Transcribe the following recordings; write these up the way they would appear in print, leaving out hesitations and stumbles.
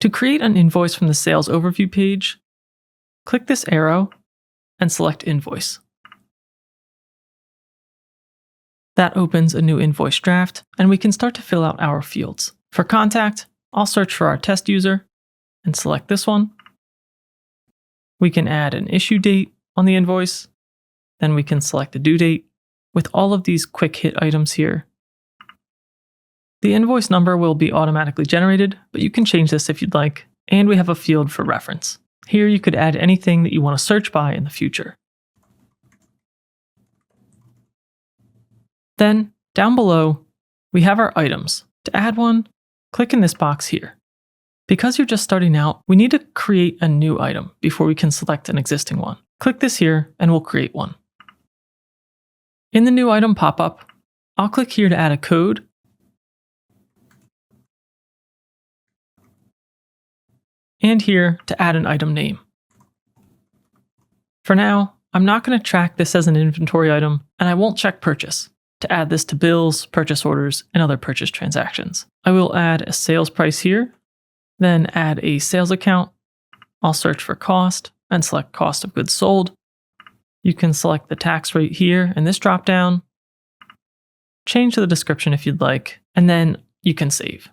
To create an invoice from the sales overview page, click this arrow and select Invoice. That opens a new invoice draft, and we can start to fill out our fields. For contact, I'll search for our test user and select this one. We can add an issue date on the invoice. Then we can select the due date with all of these quick hit items here. The invoice number will be automatically generated, but you can change this if you'd like. And we have a field for reference. Here you could add anything that you want to search by in the future. Then, down below, we have our items. To add one, click in this box here. Because you're just starting out, we need to create a new item before we can select an existing one. Click this here and we'll create one. In the new item pop-up, I'll click here to add a code. And here to add an item name. For now, I'm not going to track this as an inventory item, and I won't check purchase to add this to bills, purchase orders, and other purchase transactions. I will add a sales price here, then add a sales account. I'll search for cost and select cost of goods sold. You can select the tax rate here in this dropdown, change the description if you'd like, and then you can save.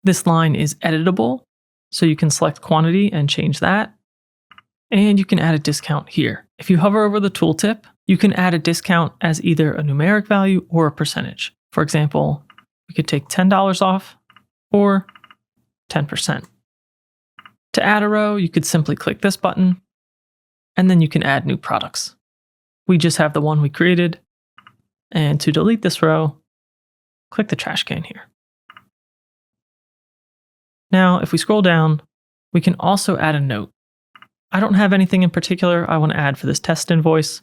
This line is editable, so you can select quantity and change that. And you can add a discount here. If you hover over the tooltip, you can add a discount as either a numeric value or a percentage. For example, we could take $10 off or 10%. To add a row, you could simply click this button, and then you can add new products. We just have the one we created. And to delete this row, click the trash can here. Now, if we scroll down, we can also add a note. I don't have anything in particular I want to add for this test invoice,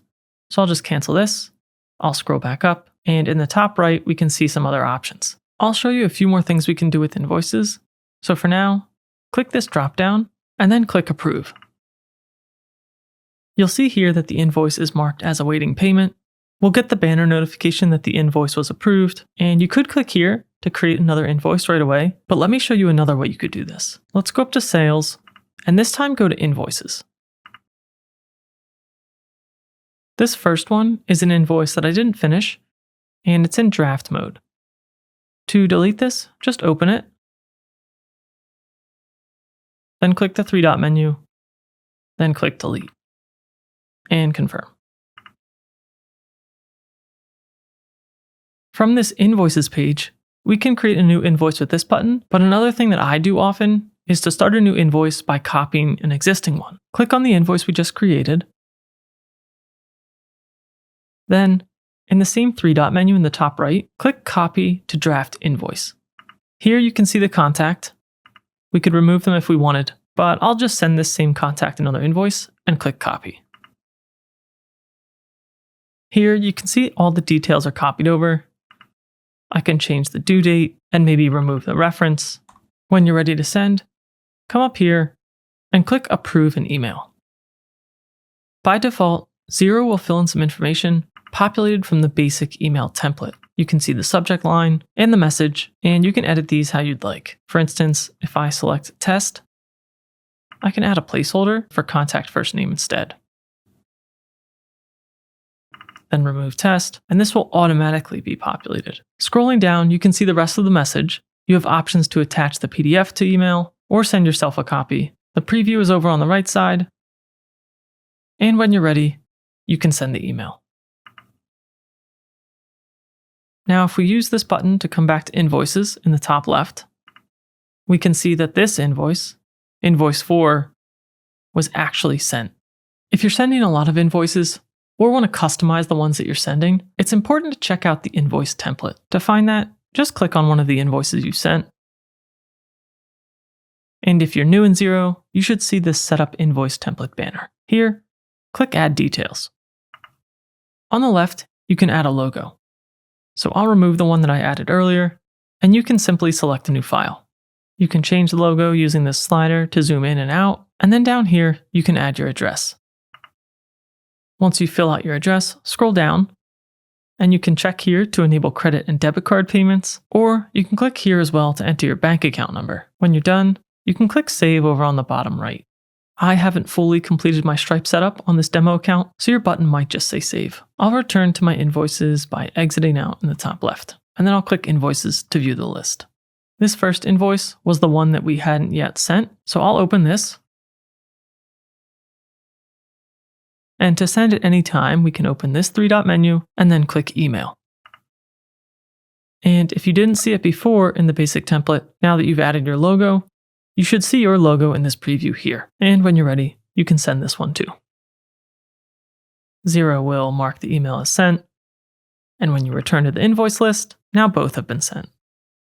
so I'll just cancel this. I'll scroll back up, and in the top right, we can see some other options. I'll show you a few more things we can do with invoices. So for now, click this dropdown, and then click Approve. You'll see here that the invoice is marked as awaiting payment. We'll get the banner notification that the invoice was approved, and you could click here to create another invoice right away, but let me show you another way you could do this. Let's go up to Sales, and this time go to Invoices. This first one is an invoice that I didn't finish, and it's in draft mode. To delete this, just open it, then click the three-dot menu, then click Delete, and confirm. From this Invoices page, we can create a new invoice with this button, but another thing that I do often is to start a new invoice by copying an existing one. Click on the invoice we just created. Then, in the same three-dot menu in the top right, click Copy to Draft Invoice. Here you can see the contact. We could remove them if we wanted, but I'll just send this same contact another invoice and click Copy. Here you can see all the details are copied over. I can change the due date and maybe remove the reference. When you're ready to send, come up here and click Approve an Email. By default, Xero will fill in some information populated from the basic email template. You can see the subject line and the message, and you can edit these how you'd like. For instance, if I select Test, I can add a placeholder for contact first name instead. Then remove test, and this will automatically be populated. Scrolling down, you can see the rest of the message. You have options to attach the PDF to email or send yourself a copy. The preview is over on the right side. And when you're ready, you can send the email. Now, if we use this button to come back to Invoices in the top left, we can see that this invoice, Invoice 4, was actually sent. If you're sending a lot of invoices, or want to customize the ones that you're sending, it's important to check out the invoice template. To find that, just click on one of the invoices you sent. And if you're new in Xero, you should see this Setup Invoice Template banner. Here, click Add Details. On the left, you can add a logo. So I'll remove the one that I added earlier, and you can simply select a new file. You can change the logo using this slider to zoom in and out, and then down here, you can add your address. Once you fill out your address, scroll down, and you can check here to enable credit and debit card payments, or you can click here as well to enter your bank account number. When you're done, you can click Save over on the bottom right. I haven't fully completed my Stripe setup on this demo account, so your button might just say Save. I'll return to my invoices by exiting out in the top left, and then I'll click Invoices to view the list. This first invoice was the one that we hadn't yet sent, so I'll open this. And to send at any time, we can open this three-dot menu and then click Email. And if you didn't see it before in the basic template, now that you've added your logo, you should see your logo in this preview here. And when you're ready, you can send this one too. Xero will mark the email as sent. And when you return to the invoice list, now both have been sent.